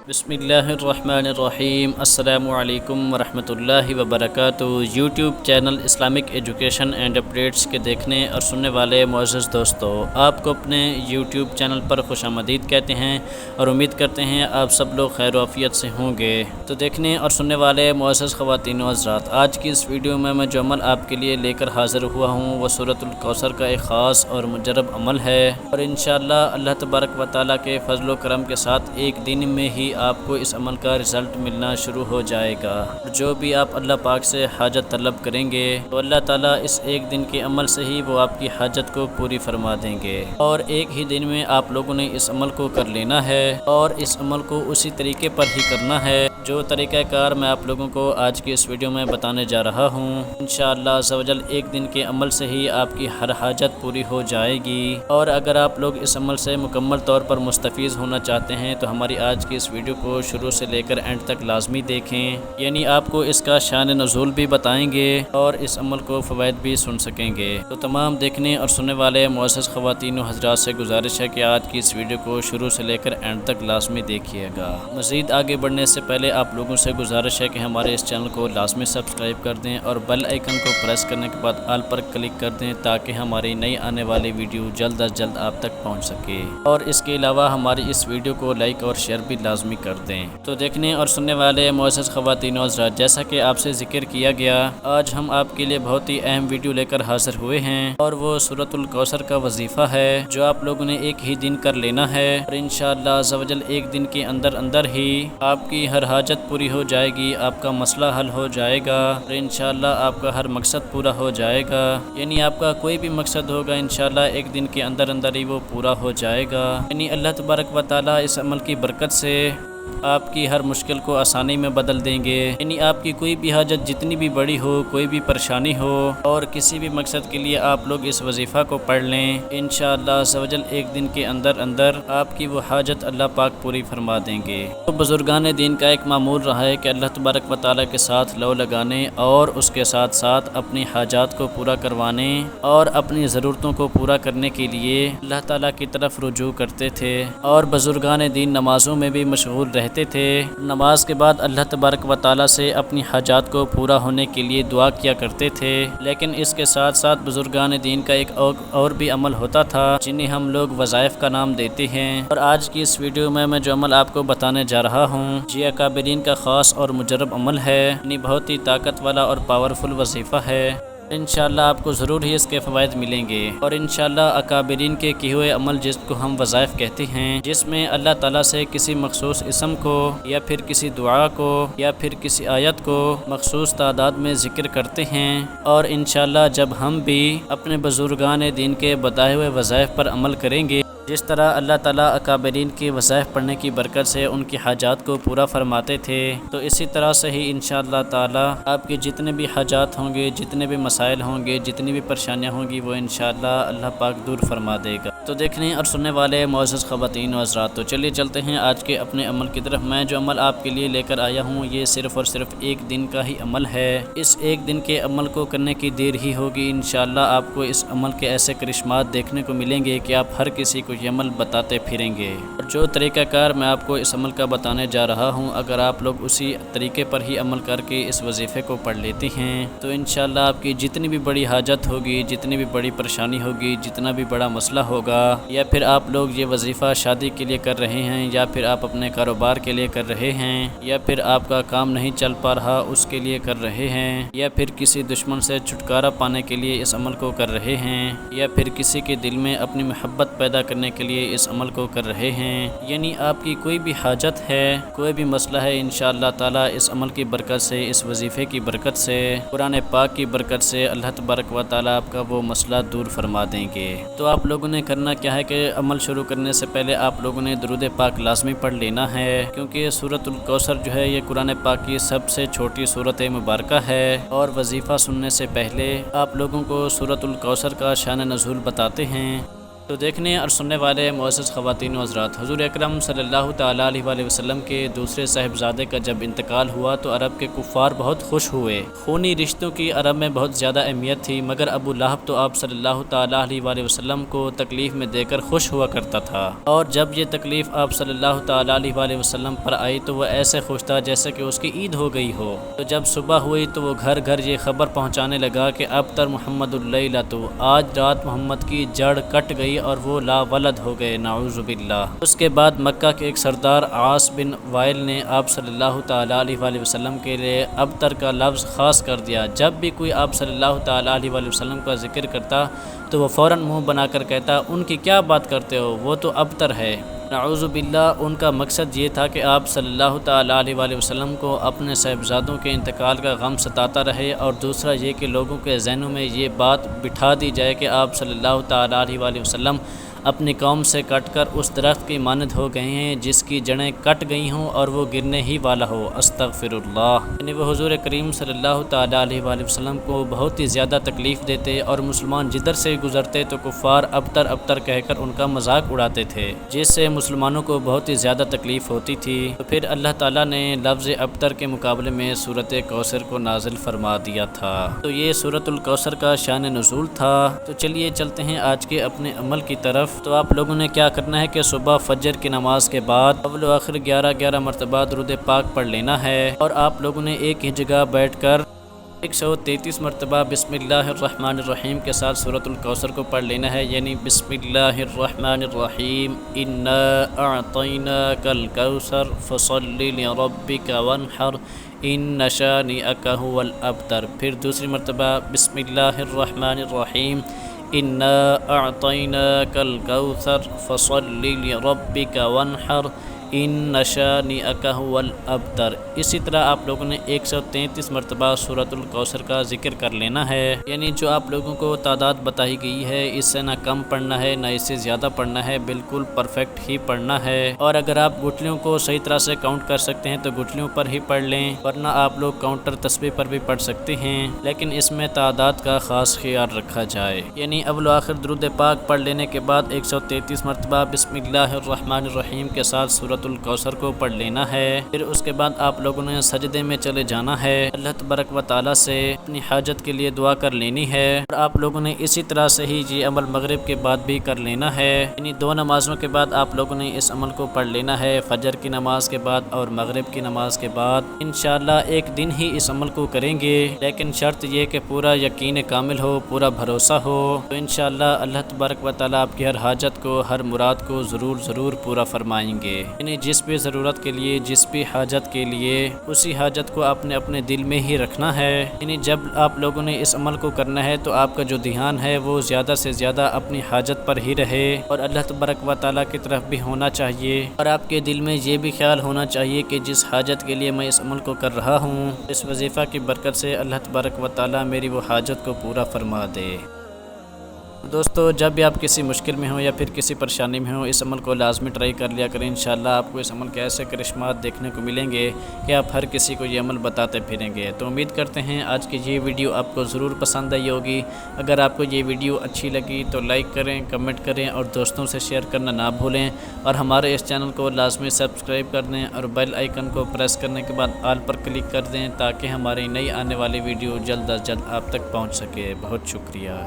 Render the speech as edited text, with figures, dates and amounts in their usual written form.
بسم اللہ الرحمن الرحیم۔ السلام علیکم ورحمۃ اللہ وبرکاتہ۔ YouTube channel Islamic education and updates کے دیکھنے اور سننے والے معزز دوستو، آپ کو اپنے یوٹیوب چینل پر خوش آمدید کہتے ہیں اور امید کرتے ہیں آپ سب لوگ خیر و عافیت سے ہوں گے۔ تو دیکھنے اور سننے والے معزز خواتین و حضرات، آج کی اس ویڈیو میں جو عمل آپ کے لیے لے کر حاضر ہوا ہوں وہ سورۃ الکوثر کا ایک خاص اور مجرب عمل ہے، اور انشاءاللہ اللہ تبارک و تعالیٰ کے فضل و کرم کے ساتھ ایک دن میں ہی آپ کو اس عمل کا رزلٹ ملنا شروع ہو جائے گا۔ جو بھی آپ اللہ پاک سے حاجت طلب کریں گے تو اللہ تعالیٰ اس ایک دن کے عمل سے ہی وہ آپ کی حاجت کو پوری فرما دیں گے، اور ایک ہی دن میں آپ لوگوں نے اس عمل کو کر لینا ہے، اور اس عمل کو اسی طریقے پر ہی کرنا ہے جو طریقہ کار میں آپ لوگوں کو آج کی اس ویڈیو میں بتانے جا رہا ہوں۔ انشاءاللہ عز و جل ایک دن کے عمل سے ہی آپ کی ہر حاجت پوری ہو جائے گی، اور اگر آپ لوگ اس عمل سے مکمل طور پر مستفیض ہونا چاہتے ہیں تو ہماری آج کی اس ویڈیو کو شروع سے لے کر اینڈ تک لازمی دیکھیں، یعنی آپ کو اس کا شان نزول بھی بتائیں گے اور اس عمل کو فوائد بھی سن سکیں گے۔ تو تمام دیکھنے اور سننے والے معزز خواتین و حضرات سے گزارش ہے کہ آج کی اس ویڈیو کو شروع سے لے کر اینڈ تک لازمی دیکھیے گا۔ مزید آگے بڑھنے سے پہلے آپ لوگوں سے گزارش ہے کہ ہمارے اس چینل کو لازمی سبسکرائب کر دیں اور بیل آئیکن کو پریس کرنے کے بعد آل پر کلک کر دیں تاکہ ہماری نئی آنے والی ویڈیو جلد از جلد آپ تک پہنچ سکے، اور اس کے علاوہ ہماری اس ویڈیو کو لائک اور شیئر بھی لازمی کر دیں۔ تو دیکھنے اور سننے والے معزز خواتین و حضرات، جیسا کہ آپ سے ذکر کیا گیا، آج ہم آپ کے لیے بہت ہی اہم ویڈیو لے کر حاضر ہوئے ہیں، اور وہ سورۃ الکوثر کا وظیفہ ہے جو آپ لوگوں نے ایک ہی دن کر لینا ہے، اور انشاءاللہ عز و جل ایک دن کے اندر ہی آپ کی ہر حاجت پوری ہو جائے گی، آپ کا مسئلہ حل ہو جائے گا، اور انشاءاللہ آپ کا ہر مقصد پورا ہو جائے گا، یعنی آپ کا کوئی بھی مقصد ہوگا انشاءاللہ ایک دن کے اندر ہی وہ پورا ہو جائے گا، یعنی اللہ تبارک و تعالیٰ اس عمل کی برکت سے آپ کی ہر مشکل کو آسانی میں بدل دیں گے، یعنی آپ کی کوئی بھی حاجت جتنی بھی بڑی ہو، کوئی بھی پریشانی ہو، اور کسی بھی مقصد کے لیے آپ لوگ اس وظیفہ کو پڑھ لیں، انشاءاللہ عز و جل ایک دن کے اندر آپ کی وہ حاجت اللہ پاک پوری فرما دیں گے۔ تو بزرگان دین کا ایک معمول رہا ہے کہ اللہ تبارک و تعالیٰ کے ساتھ لو لگانے اور اس کے ساتھ ساتھ اپنی حاجات کو پورا کروانے اور اپنی ضرورتوں کو پورا کرنے کے لیے اللہ تعالیٰ کی طرف رجوع کرتے تھے، اور بزرگان دین نمازوں میں بھی مشغول رہتے تھے، نماز کے بعد اللہ تبارک و تعالیٰ سے اپنی حاجات کو پورا ہونے کے لیے دعا کیا کرتے تھے، لیکن اس کے ساتھ ساتھ بزرگان دین کا ایک اور بھی عمل ہوتا تھا جنہیں ہم لوگ وظائف کا نام دیتے ہیں، اور آج کی اس ویڈیو میں جو عمل آپ کو بتانے جا رہا ہوں یہ اکابرین کا خاص اور مجرب عمل ہے، یعنی بہت ہی طاقت والا اور پاورفل وظیفہ ہے، انشاءاللہ آپ کو ضرور ہی اس کے فوائد ملیں گے، اور انشاءاللہ اکابرین کے کیے ہوئے عمل جس کو ہم وظائف کہتے ہیں، جس میں اللہ تعالیٰ سے کسی مخصوص اسم کو یا پھر کسی دعا کو یا پھر کسی آیت کو مخصوص تعداد میں ذکر کرتے ہیں، اور انشاءاللہ جب ہم بھی اپنے بزرگان دین کے بتائے ہوئے وظائف پر عمل کریں گے، جس طرح اللہ تعالیٰ اکابرین کی وظائف پڑھنے کی برکت سے ان کی حاجات کو پورا فرماتے تھے، تو اسی طرح سے ہی انشاءاللہ تعالیٰ آپ کے جتنے بھی حاجات ہوں گے، جتنے بھی مسائل ہوں گے، جتنی بھی پریشانیاں ہوں گی وہ انشاءاللہ اللہ پاک دور فرما دے گا۔ تو دیکھنے اور سننے والے معزز خواتین و حضرات، تو چلیے چلتے ہیں آج کے اپنے عمل کی طرف۔ میں جو عمل آپ کے لیے لے کر آیا ہوں یہ صرف اور صرف ایک دن کا ہی عمل ہے، اس ایک دن کے عمل کو کرنے کی دیر ہی ہوگی، انشاءاللہ آپ کو اس عمل کے ایسے کرشمات دیکھنے کو ملیں گے کہ آپ ہر کسی کو یہ عمل بتاتے پھریں گے، اور جو طریقہ کار میں آپ کو اس عمل کا بتانے جا رہا ہوں اگر آپ لوگ اسی طریقے پر ہی عمل کر کے اس وظیفے کو پڑھ لیتے ہیں تو انشاءاللہ آپ کی جتنی بھی بڑی حاجت ہوگی، جتنی بھی بڑی پریشانی ہوگی، جتنا بھی بڑا مسئلہ ہوگا، یا پھر آپ لوگ یہ وظیفہ شادی کے لیے کر رہے ہیں، یا پھر آپ اپنے کاروبار کے لیے کر رہے ہیں، یا پھر آپ کا کام نہیں چل پا رہا اس کے لیے کر رہے ہیں، یا پھر کسی دشمن سے چھٹکارا پانے کے لیے اس عمل کو کر رہے ہیں، یا پھر کسی کے دل میں اپنی محبت پیدا کرنے کے لیے اس عمل کو کر رہے ہیں، یعنی آپ کی کوئی بھی حاجت ہے، کوئی بھی مسئلہ ہے، انشاءاللہ تعالیٰ اس عمل کی برکت سے، اس وظیفے کی برکت سے، قرآن پاک کی برکت سے اللہ تبارک و تعالیٰ آپ کا وہ مسئلہ دور فرما دیں گے۔ تو آپ لوگوں نے کرنا کیا ہے کہ عمل شروع کرنے سے پہلے آپ لوگوں نے درود پاک لازمی پڑھ لینا ہے، کیونکہ سورۃ الکوثر جو ہے یہ قرآن پاک کی سب سے چھوٹی سورت مبارکہ ہے، اور وظیفہ سننے سے پہلے آپ لوگوں کو سورۃ الکوثر کا شان نزول بتاتے ہیں، تو دیکھنے اور سننے والے معزز خواتین و حضرات، حضور اکرم صلی اللہ تعالیٰ علیہ وآلہ وسلم کے دوسرے صاحبزادے کا جب انتقال ہوا تو عرب کے کفار بہت خوش ہوئے۔ خونی رشتوں کی عرب میں بہت زیادہ اہمیت تھی، مگر ابو لہب تو آپ صلی اللہ تعالیٰ علیہ وآلہ وسلم کو تکلیف میں دے کر خوش ہوا کرتا تھا، اور جب یہ تکلیف آپ صلی اللہ تعالیٰ علیہ وآلہ وسلم پر آئی تو وہ ایسے خوش تھا جیسے کہ اس کی عید ہو گئی ہو۔ تو جب صبح ہوئی تو وہ گھر گھر یہ خبر پہنچانے لگا کہ اب تر محمد اللیلۃ، آج رات محمد کی جڑ کٹ گئی اور وہ لا ولد ہو گئے، نعوذ باللہ۔ اس کے بعد مکہ کے ایک سردار عاص بن وائل نے آپ صلی اللہ تعالیٰ علیہ وآلہ وسلم کے لیے ابتر کا لفظ خاص کر دیا۔ جب بھی کوئی آپ صلی اللہ تعالیٰ علیہ وآلہ وسلم کا ذکر کرتا تو وہ فوراً منہ بنا کر کہتا، ان کی کیا بات کرتے ہو، وہ تو ابتر ہے۔ نعوذ باللہ، ان کا مقصد یہ تھا کہ آپ صلی اللہ تعالیٰ علیہ وآلہ وسلم کو اپنے صاحبزادوں کے انتقال کا غم ستاتا رہے، اور دوسرا یہ کہ لوگوں کے ذہنوں میں یہ بات بٹھا دی جائے کہ آپ صلی اللہ تعالیٰ علیہ وآلہ وسلم اپنی قوم سے کٹ کر اس درخت کی مانند ہو گئے ہیں جس کی جڑیں کٹ گئی ہوں اور وہ گرنے ہی والا ہو، استغفر اللہ۔ یعنی وہ حضور کریم صلی اللہ تعالیٰ علیہ وآلہ وسلم کو بہت ہی زیادہ تکلیف دیتے، اور مسلمان جدھر سے گزرتے تو کفار ابتر ابتر کہہ کر ان کا مذاق اڑاتے تھے، جس سے مسلمانوں کو بہت ہی زیادہ تکلیف ہوتی تھی۔ تو پھر اللہ تعالیٰ نے لفظ ابتر کے مقابلے میں سورۃ کوثر کو نازل فرما دیا تھا۔ تو یہ سورۃ الکوثر کا شان نزول تھا۔ تو چلیے چلتے ہیں آج کے اپنے عمل کی طرف۔ تو آپ لوگوں نے کیا کرنا ہے کہ صبح فجر کی نماز کے بعد اول و آخر 11 مرتبہ درود پاک پڑھ لینا ہے، اور آپ لوگوں نے ایک ہی جگہ بیٹھ کر 133 مرتبہ بسم اللہ الرحمن الرحیم کے ساتھ سورۃ الکوثر کو پڑھ لینا ہے، یعنی بسم اللہ الرحمن الرحیم، انا اعطیناک الکوثر فصل لربک وانحر ان شانئک ھو الابتر۔ پھر دوسری مرتبہ بسم اللہ الرحمن الرحیم، انا اعطیناک الکوثر فصل لربک وانحر ان شانئک ھو الابتر۔ اسی طرح آپ لوگوں نے 133 مرتبہ سورۃ الکوثر کا ذکر کر لینا ہے، یعنی جو آپ لوگوں کو تعداد بتائی گئی ہے اس سے نہ کم پڑھنا ہے نہ اس سے زیادہ پڑھنا ہے، بالکل پرفیکٹ ہی پڑھنا ہے۔ اور اگر آپ گٹھلیوں کو صحیح طرح سے کاؤنٹ کر سکتے ہیں تو گٹھلیوں پر ہی پڑھ لیں، ورنہ آپ لوگ کاؤنٹر تسبیح پر بھی پڑھ سکتے ہیں، لیکن اس میں تعداد کا خاص خیال رکھا جائے۔ یعنی اول و آخر درود پاک پڑھ لینے کے بعد 133 مرتبہ بسم اللہ الرحمن الرحیم کے ساتھ سورۃ الکوثر کو پڑھ لینا ہے۔ پھر اس کے بعد آپ لوگوں نے سجدے میں چلے جانا ہے، اللہ تبارک و تعالیٰ سے اپنی حاجت کے لیے دعا کر لینی ہے، اور آپ لوگوں نے اسی طرح سے ہی یہ عمل مغرب کے بعد بھی کر لینا ہے، یعنی 2 نمازوں کے بعد آپ لوگوں نے اس عمل کو پڑھ لینا ہے، فجر کی نماز کے بعد اور مغرب کی نماز کے بعد۔ انشاءاللہ ایک دن ہی اس عمل کو کریں گے، لیکن شرط یہ کہ پورا یقین کامل ہو، پورا بھروسہ ہو، تو انشاءاللہ اللہ تبارک و تعالیٰ آپ کی ہر حاجت کو، ہر مراد کو ضرور پورا فرمائیں گے۔ یعنی جس بھی ضرورت کے لیے، جس بھی حاجت کے لیے، اسی حاجت کو آپ نے اپنے دل میں ہی رکھنا ہے۔ یعنی جب آپ لوگوں نے اس عمل کو کرنا ہے تو آپ کا جو دھیان ہے وہ زیادہ سے زیادہ اپنی حاجت پر ہی رہے، اور اللہ تبارک و تعالیٰ کی طرف بھی ہونا چاہیے، اور آپ کے دل میں یہ بھی خیال ہونا چاہیے کہ جس حاجت کے لیے میں اس عمل کو کر رہا ہوں، اس وظیفہ کی برکت سے اللہ تبارک و تعالیٰ میری وہ حاجت کو پورا فرما دے۔ دوستو، جب بھی آپ کسی مشکل میں ہوں یا پھر کسی پریشانی میں ہوں، اس عمل کو لازمی ٹرائی کر لیا کریں، انشاءاللہ آپ کو اس عمل کے ایسے کرشمات دیکھنے کو ملیں گے کہ آپ ہر کسی کو یہ عمل بتاتے پھریں گے۔ تو امید کرتے ہیں آج کی یہ ویڈیو آپ کو ضرور پسند آئی ہوگی۔ اگر آپ کو یہ ویڈیو اچھی لگی تو لائک کریں، کمنٹ کریں اور دوستوں سے شیئر کرنا نہ بھولیں، اور ہمارے اس چینل کو لازمی سبسکرائب کر دیں اور بیل آئیکن کو پریس کرنے کے بعد آل پر کلک کر دیں تاکہ ہماری نئی آنے والی ویڈیو جلد از جلد آپ تک پہنچ سکے۔ بہت شکریہ۔